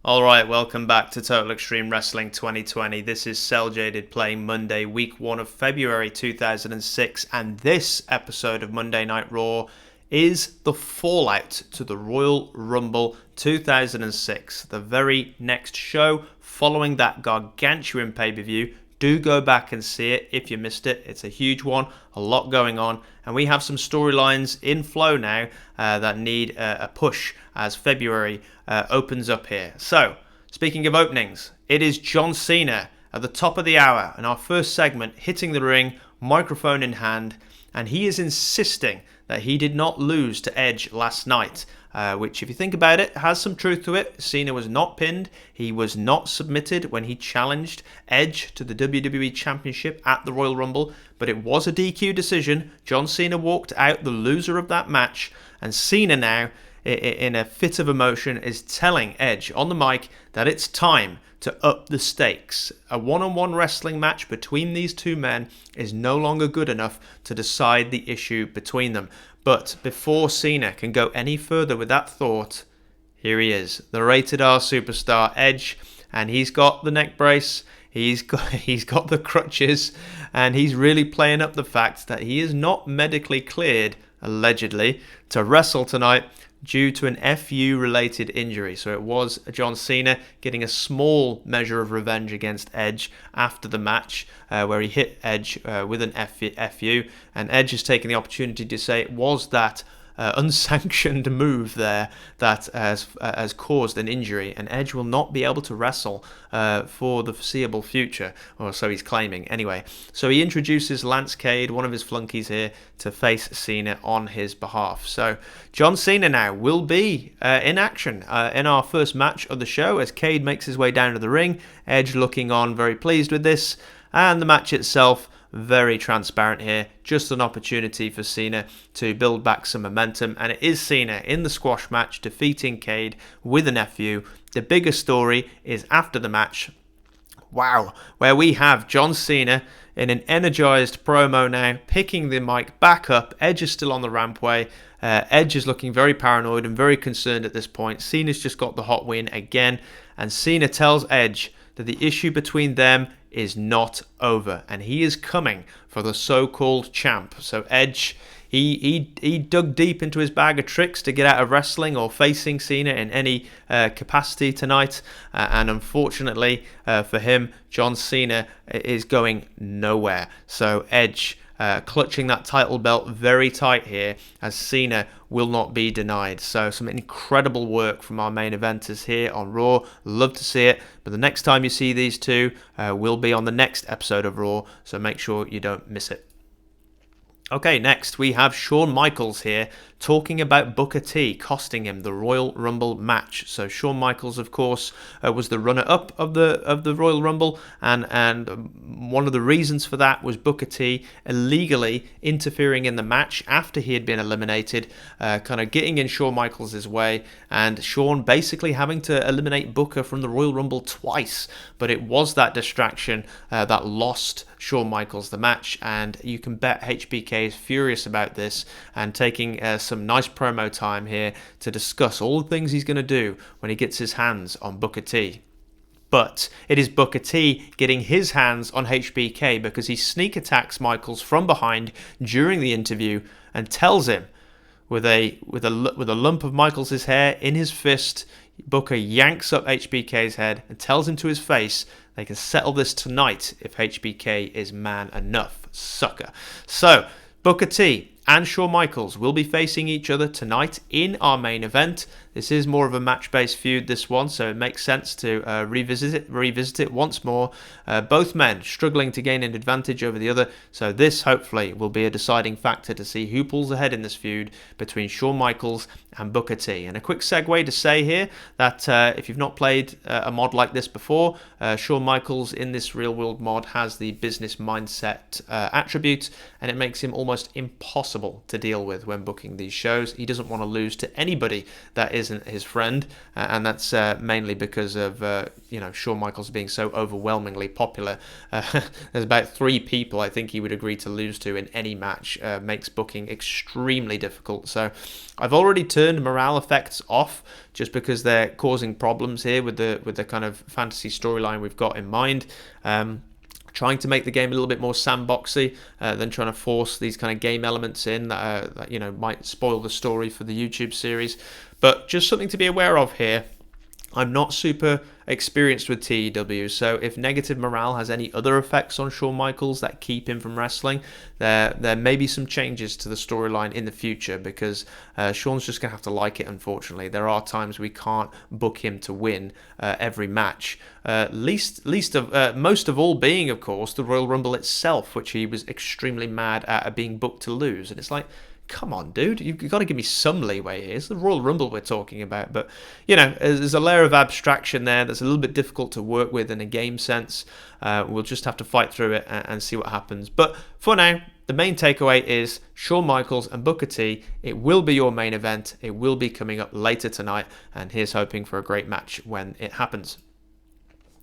Alright, welcome back to Total Extreme Wrestling 2020. This is CelJaded playing Monday, week 1 of February 2006, and this episode of Monday Night Raw is the fallout to the Royal Rumble 2006, the very next show following that gargantuan pay-per-view. Do go back and see it if you missed it. It's a huge one, a lot going on, and we have some storylines in flow now that need a push as February opens up here. So, speaking of openings, it is John Cena at the top of the hour, and our first segment hitting the ring, microphone in hand, and he is insisting that he did not lose to Edge last night. Which, if you think about it, has some truth to it. Cena was not pinned. He was not submitted when he challenged Edge to the WWE Championship at the Royal Rumble, but it was a DQ decision. John Cena walked out the loser of that match, and Cena now, in a fit of emotion, is telling Edge on the mic that it's time to up the stakes. A one-on-one wrestling match between these two men is no longer good enough to decide the issue between them. But before Cena can go any further with that thought, here he is, the rated R superstar Edge, and he's got the neck brace, he's got the crutches, and he's really playing up the fact that he is not medically cleared, allegedly, to wrestle tonight due to an FU-related injury. So it was John Cena getting a small measure of revenge against Edge after the match, where he hit Edge with an FU, and Edge has taken the opportunity to say it was that unsanctioned move there that has caused an injury, and Edge will not be able to wrestle for the foreseeable future, or so he's claiming anyway. So he introduces Lance Cade, one of his flunkies here, to face Cena on his behalf. So John Cena now will be in action in our first match of the show as Cade makes his way down to the ring, Edge looking on very pleased with this, and the match itself very transparent here, just an opportunity for Cena to build back some momentum, and it is Cena in the squash match defeating Cade with an FU. The bigger story is after the match, where we have John Cena in an energized promo now, picking the mic back up. Edge is still on the rampway. Edge is looking very paranoid and very concerned at this point. Cena's just got the hot win again, and Cena tells Edge that the issue between them is not over, and he is coming for the so-called champ. So Edge, he dug deep into his bag of tricks to get out of wrestling or facing Cena in any capacity tonight, and unfortunately for him, John Cena is going nowhere. So Edge clutching that title belt very tight here, as Cena will not be denied. So some incredible work from our main eventers here on Raw. Love to see it. But the next time you see these two will be on the next episode of Raw, so make sure you don't miss it. Okay, next we have Shawn Michaels here talking about Booker T costing him the Royal Rumble match. So Shawn Michaels, of course, was the runner-up of the Royal Rumble, and one of the reasons for that was Booker T illegally interfering in the match after he had been eliminated, kind of getting in Shawn Michaels' way, and Shawn basically having to eliminate Booker from the Royal Rumble twice. But it was that distraction that lost Shawn Michaels the match, and you can bet HBK is furious about this and taking some nice promo time here to discuss all the things he's going to do when he gets his hands on Booker T. But it is Booker T getting his hands on HBK because he sneak attacks Michaels from behind during the interview and tells him with a lump of Michaels' hair in his fist, Booker yanks up HBK's head and tells him to his face they can settle this tonight if HBK is man enough, sucker. So Booker T and Shawn Michaels will be facing each other tonight in our main event. This is more of a match-based feud, this one, so it makes sense to revisit it once more. Both men struggling to gain an advantage over the other, so this hopefully will be a deciding factor to see who pulls ahead in this feud between Shawn Michaels and Booker T. And a quick segue to say here that if you've not played a mod like this before, Shawn Michaels in this real-world mod has the business mindset attribute, and it makes him almost impossible to deal with when booking these shows. He doesn't want to lose to anybody that isn't his friend, and that's mainly because of Shawn Michaels being so overwhelmingly popular. There's about 3 people I think he would agree to lose to in any match. Makes booking extremely difficult. So I've already turned morale effects off just because they're causing problems here with the kind of fantasy storyline we've got in mind. Trying to make the game a little bit more sandboxy than trying to force these kind of game elements in that might spoil the story for the YouTube series. But just something to be aware of here. I'm not super experienced with TEW, so if negative morale has any other effects on Shawn Michaels that keep him from wrestling, there may be some changes to the storyline in the future, because Shawn's just going to have to like it, unfortunately. There are times we can't book him to win every match, most of all being, of course, the Royal Rumble itself, which he was extremely mad at being booked to lose. And it's like, come on, dude, you've got to give me some leeway here. It's the Royal Rumble we're talking about. But, there's a layer of abstraction there that's a little bit difficult to work with in a game sense. We'll just have to fight through it and see what happens. But for now, the main takeaway is Shawn Michaels and Booker T. It will be your main event. It will be coming up later tonight. And here's hoping for a great match when it happens.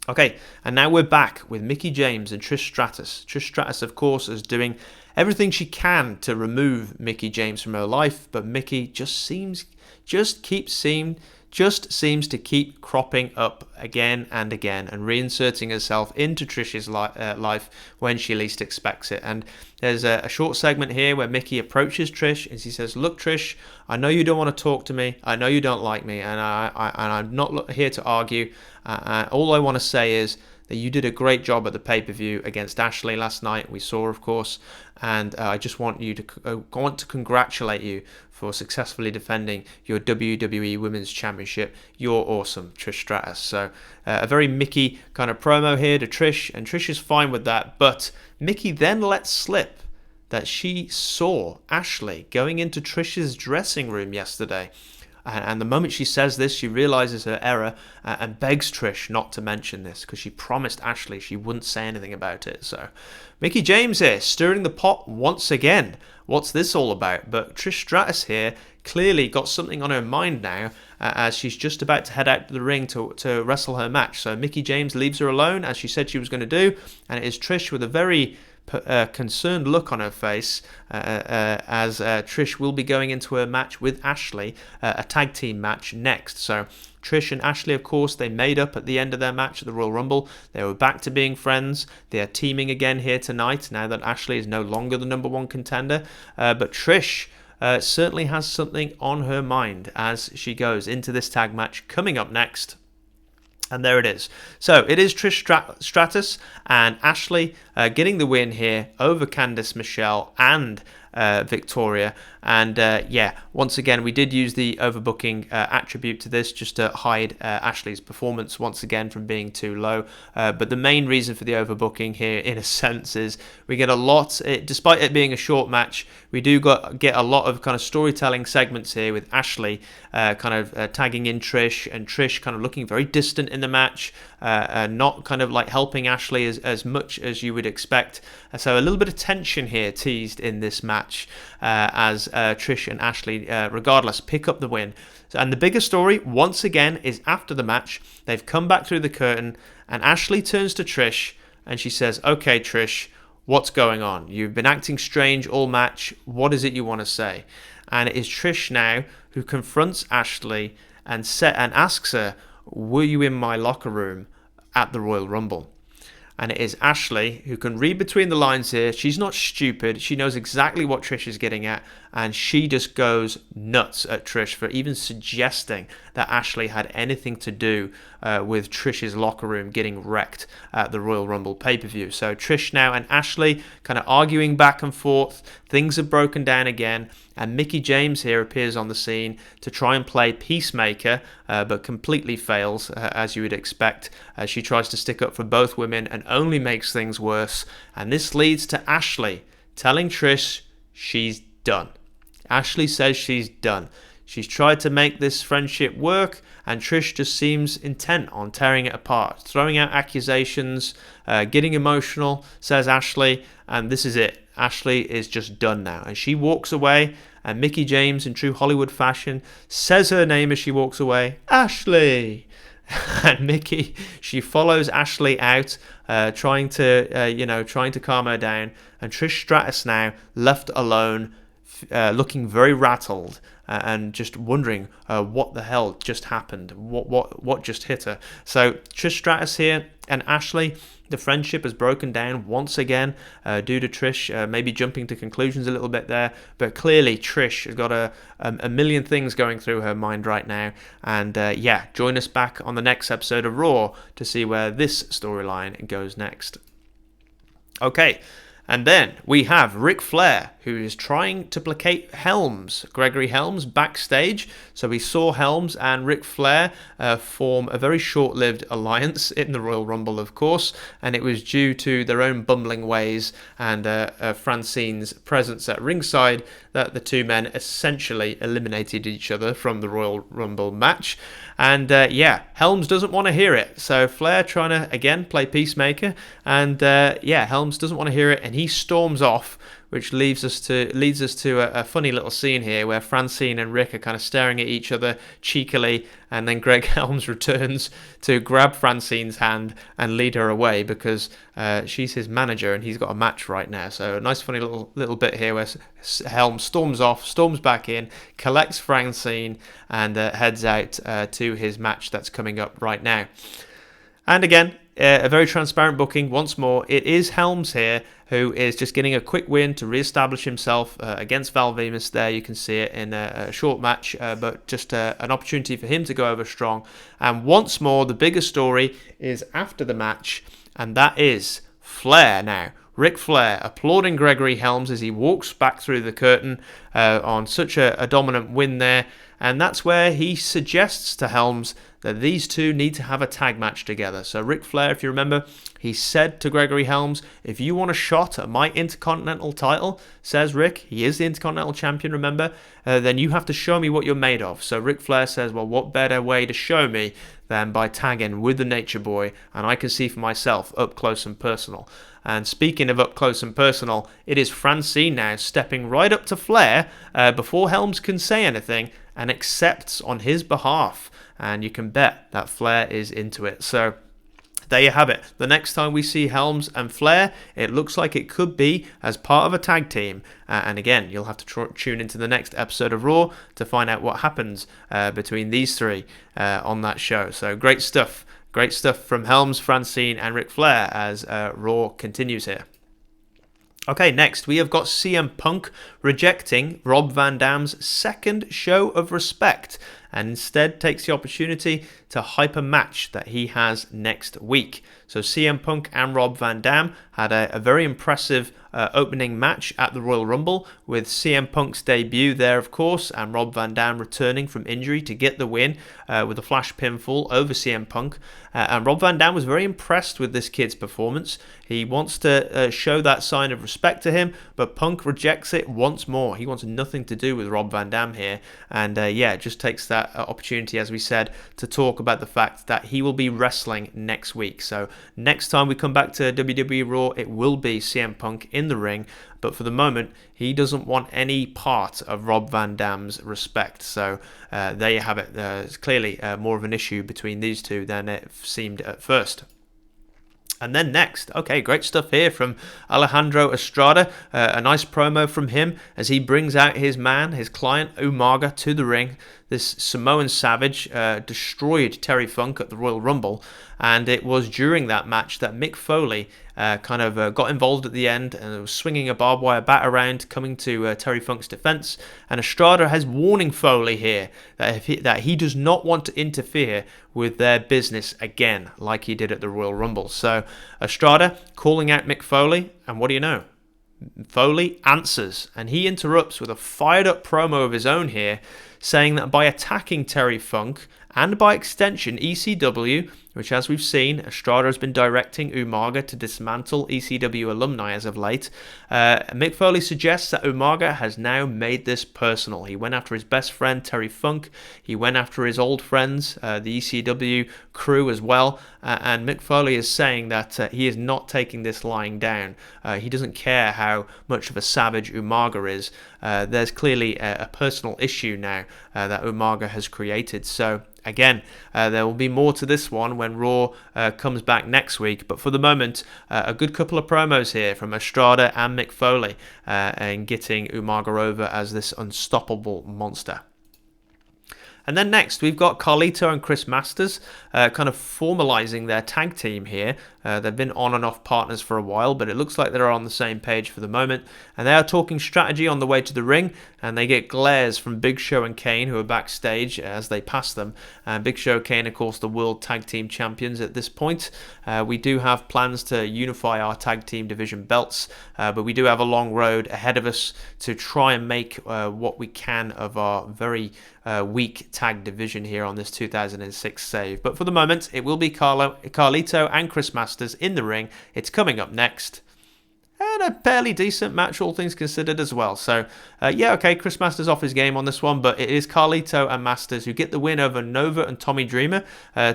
Okay, and now we're back with Mickie James and Trish Stratus. Trish Stratus, of course, is doing everything she can to remove Mickie James from her life, but Mickie just seems to keep cropping up again and again and reinserting herself into Trish's life when she least expects it. And there's a short segment here where Mickie approaches Trish and she says, "Look, Trish, I know you don't want to talk to me. I know you don't like me, and I'm not here to argue. All I want to say is that you did a great job at the pay-per-view against Ashley last night. We saw, of course, and I just want to congratulate you for successfully defending your WWE Women's Championship. You're awesome, Trish Stratus." So a very Mickie kind of promo here to Trish, and Trish is fine with that. But Mickie then lets slip that she saw Ashley going into Trish's dressing room yesterday. And the moment she says this, she realizes her error and begs Trish not to mention this, because she promised Ashley she wouldn't say anything about it. So Mickie James here, stirring the pot once again. What's this all about? But Trish Stratus here clearly got something on her mind now, as she's just about to head out to the ring to wrestle her match. So Mickie James leaves her alone, as she said she was going to do, and it is Trish with a very concerned look on her face as Trish will be going into her match with Ashley, a tag team match next. So Trish and Ashley, of course, they made up at the end of their match at the Royal Rumble. They were back to being friends. They are teaming again here tonight now that Ashley is no longer the number one contender. But Trish certainly has something on her mind as she goes into this tag match coming up next. And there it is. So it is Trish Stratus and Ashley getting the win here over Candice Michelle and Victoria. And once again, we did use the overbooking attribute to this just to hide Ashley's performance once again from being too low. But the main reason for the overbooking here, in a sense, is we get a lot, despite it being a short match, we do get a lot of kind of storytelling segments here with Ashley tagging in Trish, and Trish kind of looking very distant in the match, not kind of like helping Ashley as much as you would expect. So a little bit of tension here teased in this match as Trish and Ashley, regardless, pick up the win. And the bigger story, once again, is after the match. They've come back through the curtain, and Ashley turns to Trish, and she says, "Okay, Trish, what's going on? You've been acting strange all match. What is it you want to say?" And it is Trish now who confronts Ashley and asks her, "Were you in my locker room at the Royal Rumble?" And it is Ashley who can read between the lines here. She's not stupid. She knows exactly what Trish is getting at. And she just goes nuts at Trish for even suggesting that Ashley had anything to do with Trish's locker room getting wrecked at the Royal Rumble pay-per-view. So Trish now and Ashley kind of arguing back and forth. Things have broken down again. And Mickie James here appears on the scene to try and play peacemaker, but completely fails, as you would expect. She tries to stick up for both women and only makes things worse. And this leads to Ashley telling Trish she's done. Ashley says she's done. She's tried to make this friendship work, and Trish just seems intent on tearing it apart, throwing out accusations, getting emotional, says Ashley, and this is it. Ashley is just done now, and she walks away, and Mickie James, in true Hollywood fashion, says her name as she walks away, Ashley. And Mickie, she follows Ashley out, trying to calm her down. And Trish Stratus now left alone, looking very rattled and just wondering what the hell just happened, what just hit her. So Trish Stratus here and Ashley, the friendship has broken down once again due to Trish maybe jumping to conclusions a little bit there. But clearly Trish has got a million things going through her mind right now. And join us back on the next episode of Raw to see where this storyline goes next. Okay. And then we have Ric Flair, who is trying to placate Helms, Gregory Helms, backstage. So we saw Helms and Ric Flair form a very short-lived alliance in the Royal Rumble, of course, and it was due to their own bumbling ways and Francine's presence at ringside that the two men essentially eliminated each other from the Royal Rumble match. And Helms doesn't want to hear it. So Flair trying to, again, play peacemaker. And Helms doesn't want to hear it. And he storms off, which leads us to a funny little scene here where Francine and Rick are kind of staring at each other cheekily. And then Greg Helms returns to grab Francine's hand and lead her away because she's his manager and he's got a match right now. So a nice funny little bit here where Helms storms off, storms back in, collects Francine and heads out to his match that's coming up right now. And again, a very transparent booking once more. It is Helms here who is just getting a quick win to re-establish himself against Val Venis there. You can see it in a short match, but just an opportunity for him to go over strong. And once more, the bigger story is after the match, and that is Flair now. Ric Flair applauding Gregory Helms as he walks back through the curtain on such a dominant win there. And that's where he suggests to Helms that these two need to have a tag match together. So Ric Flair, if you remember, he said to Gregory Helms, if you want a shot at my Intercontinental title, says Rick, he is the Intercontinental Champion, remember, then you have to show me what you're made of. So Ric Flair says, well, what better way to show me than by tagging with the Nature Boy, and I can see for myself up close and personal. And speaking of up close and personal, it is Francine now stepping right up to Flair before Helms can say anything and accepts on his behalf. And you can bet that Flair is into it. So there you have it. The next time we see Helms and Flair, it looks like it could be as part of a tag team. And again, you'll have to tune into the next episode of Raw to find out what happens between these three on that show. So great stuff. Great stuff from Helms, Francine, and Ric Flair as Raw continues here. Okay, next we have got CM Punk rejecting Rob Van Dam's second show of respect and instead takes the opportunity to hype a match that he has next week. So CM Punk and Rob Van Dam had a very impressive opening match at the Royal Rumble with CM Punk's debut there, of course, and Rob Van Dam returning from injury to get the win with a flash pinfall over CM Punk. And Rob Van Dam was very impressed with this kid's performance. He wants to show that sign of respect to him, but Punk rejects it once more. He wants nothing to do with Rob Van Dam here. And just takes that opportunity, as we said, to talk about the fact that he will be wrestling next week. So next time we come back to WWE Raw, it will be CM Punk in the ring. But for the moment, he doesn't want any part of Rob Van Dam's respect. So there you have it. It's clearly more of an issue between these two than it seemed at first. And then next, okay, great stuff here from Alejandro Estrada. A nice promo from him as he brings out his man, his client, Umaga, to the ring. This Samoan Savage destroyed Terry Funk at the Royal Rumble. And it was during that match that Mick Foley got involved at the end and was swinging a barbed wire bat around, coming to Terry Funk's defense. And Estrada has warning Foley here that he does not want to interfere with their business again, like he did at the Royal Rumble. So Estrada calling out Mick Foley, and what do you know? Foley answers, and he interrupts with a fired-up promo of his own here, saying that by attacking Terry Funk, and by extension ECW, which, as we've seen, Estrada has been directing Umaga to dismantle ECW alumni as of late. Mick Foley suggests that Umaga has now made this personal. He went after his best friend Terry Funk. He went after his old friends, the ECW crew as well. And Mick Foley is saying that he is not taking this lying down. He doesn't care how much of a savage Umaga is. There's clearly a personal issue now that Umaga has created. So again, there will be more to this one when Raw comes back next week. But for the moment, a good couple of promos here from Estrada and Mick Foley and getting Umaga over as this unstoppable monster. And then next, we've got Carlito and Chris Masters kind of formalizing their tag team here. They've been on and off partners for a while, but it looks like they're on the same page for the moment. And they are talking strategy on the way to the ring, and they get glares from Big Show and Kane, who are backstage as they pass them. Big Show and Kane, of course, the World Tag Team Champions at this point. We do have plans to unify our tag team division belts, but we do have a long road ahead of us to try and make what we can of our very weak tag division here on this 2006 save. But for the moment, it will be Carlito and Chris Masters in the ring. It's coming up next. And a fairly decent match, all things considered, as well. So, Chris Masters off his game on this one, but it is Carlito and Masters who get the win over Nova and Tommy Dreamer,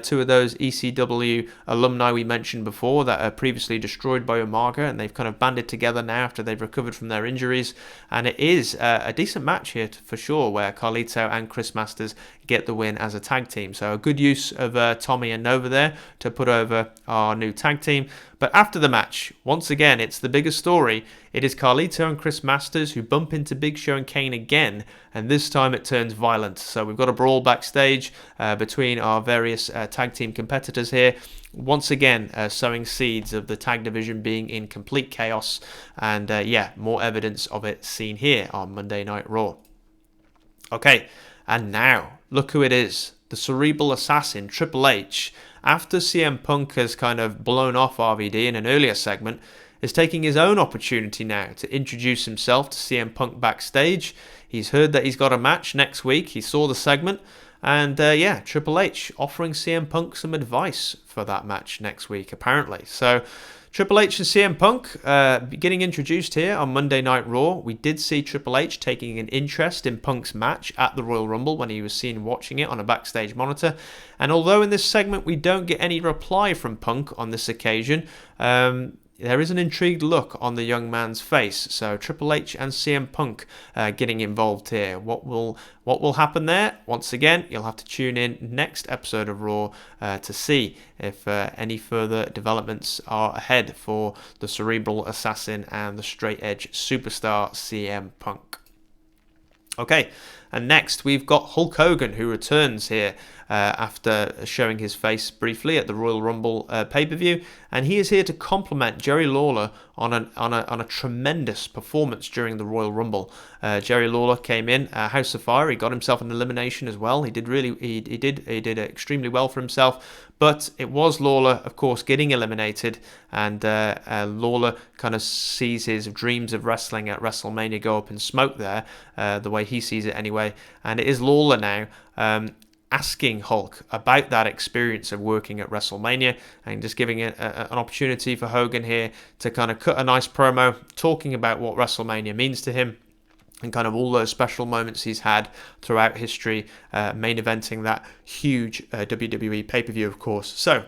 two of those ECW alumni we mentioned before that are previously destroyed by Umaga, and they've kind of banded together now after they've recovered from their injuries. And it is a decent match here for sure, where Carlito and Chris Masters get the win as a tag team. So a good use of Tommy and Nova there to put over our new tag team. But after the match, once again, it's the bigger story. It is Carlito and Chris Masters who bump into Big Show and Kane again, and this time it turns violent. So we've got a brawl backstage between our various tag team competitors here. Once again, sowing seeds of the tag division being in complete chaos. And more evidence of it seen here on Monday Night Raw. Okay, and now, look who it is. The cerebral assassin, Triple H, after CM Punk has kind of blown off RVD in an earlier segment, is taking his own opportunity now to introduce himself to CM Punk backstage. He's heard that he's got a match next week. He saw the segment. And Triple H offering CM Punk some advice for that match next week, apparently. So Triple H and CM Punk getting introduced here on Monday Night Raw. We did see Triple H taking an interest in Punk's match at the Royal Rumble when he was seen watching it on a backstage monitor. And although in this segment we don't get any reply from Punk on this occasion, there is an intrigued look on the young man's face. So Triple H and CM Punk getting involved here. What will happen there? Once again, you'll have to tune in next episode of Raw to see if any further developments are ahead for the cerebral assassin and the straight edge superstar CM Punk. Okay, and next we've got Hulk Hogan, who returns here after showing his face briefly at the Royal Rumble pay-per-view, and he is here to compliment Jerry Lawler on a tremendous performance during the Royal Rumble. Jerry Lawler came in House of Fire. He got himself an elimination as well. He did extremely well for himself. But it was Lawler, of course, getting eliminated, and Lawler kind of sees his dreams of wrestling at WrestleMania go up in smoke there, the way he sees it anyway. And it is Lawler now asking Hulk about that experience of working at WrestleMania, and just giving it an opportunity for Hogan here to kind of cut a nice promo talking about what WrestleMania means to him, and kind of all those special moments he's had throughout history, main eventing that huge WWE pay-per-view, of course. So,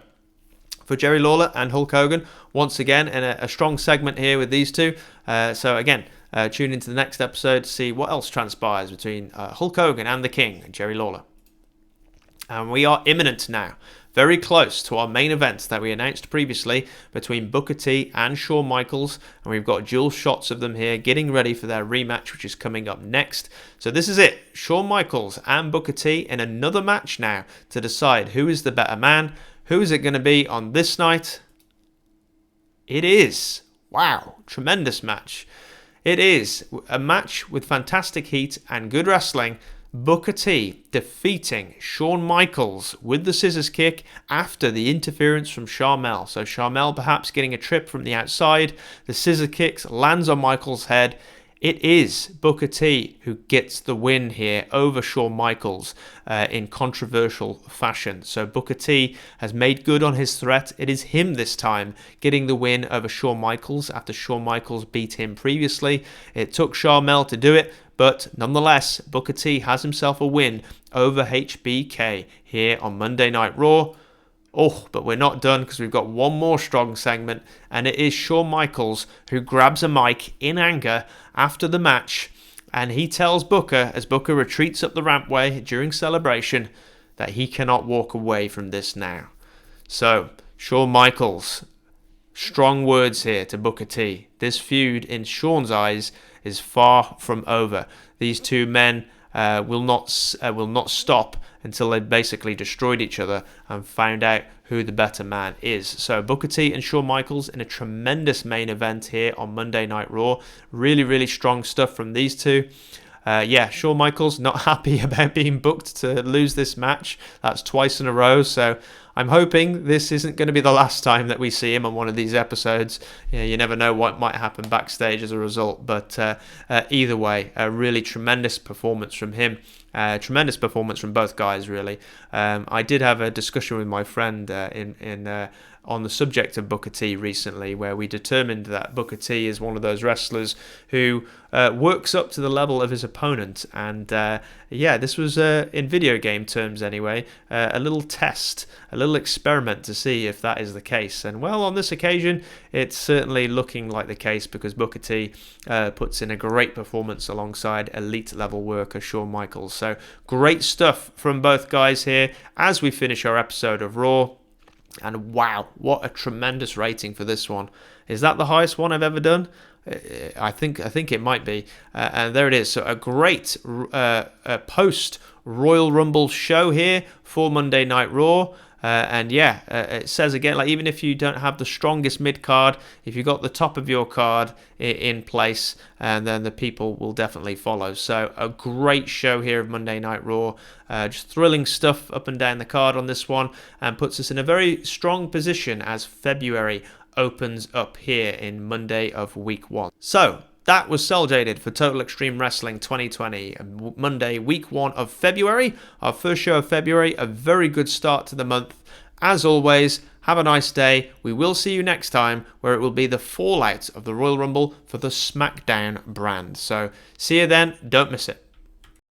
for Jerry Lawler and Hulk Hogan, once again, in a strong segment here with these two. So again, tune into the next episode to see what else transpires between Hulk Hogan and the King, Jerry Lawler. And we are imminent now, very close to our main event that we announced previously between Booker T and Shawn Michaels, and we've got dual shots of them here getting ready for their rematch, which is coming up next. So this is it, Shawn Michaels and Booker T in another match now to decide who is the better man. Who is it going to be on this night? It is, wow, tremendous match. It is a match with fantastic heat and good wrestling. Booker T defeating Shawn Michaels with the scissors kick after the interference from Sharmell. So Sharmell perhaps getting a trip from the outside. The scissor kicks lands on Michaels' head. It is Booker T who gets the win here over Shawn Michaels in controversial fashion. So Booker T has made good on his threat. It is him this time getting the win over Shawn Michaels after Shawn Michaels beat him previously. It took Sharmell to do it, but nonetheless, Booker T has himself a win over HBK here on Monday Night Raw. Oh, but we're not done because we've got one more strong segment, and it is Shawn Michaels who grabs a mic in anger after the match, and he tells Booker, as Booker retreats up the rampway during celebration, that he cannot walk away from this now. So, Shawn Michaels, strong words here to Booker T. This feud, in Shawn's eyes, is far from over. These two men will not stop until they've basically destroyed each other and found out who the better man is. So Booker T and Shawn Michaels in a tremendous main event here on Monday Night Raw. Really, really strong stuff from these two. Shawn Michaels not happy about being booked to lose this match. That's twice in a row. So I'm hoping this isn't going to be the last time that we see him on one of these episodes. You never know what might happen backstage as a result. But either way, a really tremendous performance from him. Tremendous performance from both guys, really. I did have a discussion with my friend on the subject of Booker T recently, where we determined that Booker T is one of those wrestlers who works up to the level of his opponent. And this was, in video game terms anyway, a little test, a little experiment to see if that is the case. And well, on this occasion, it's certainly looking like the case, because Booker T puts in a great performance alongside elite level worker Shawn Michaels. So great stuff from both guys here as we finish our episode of Raw. And wow, what a tremendous rating for this one. Is that the highest one I've ever done? I think it might be. And there it is. So a great post Royal Rumble show here for Monday Night Raw. It says again, like, even if you don't have the strongest mid card, if you got the top of your card in place, and then the people will definitely follow. So a great show here of Monday Night Raw. Just thrilling stuff up and down the card on this one, and puts us in a very strong position as February opens up here in Monday of week 1. So that was CelJaded for Total Extreme Wrestling 2020, Monday, week 1 of February, our first show of February, a very good start to the month. As always, have a nice day. We will see you next time, where it will be the fallout of the Royal Rumble for the SmackDown brand. So see you then, don't miss it.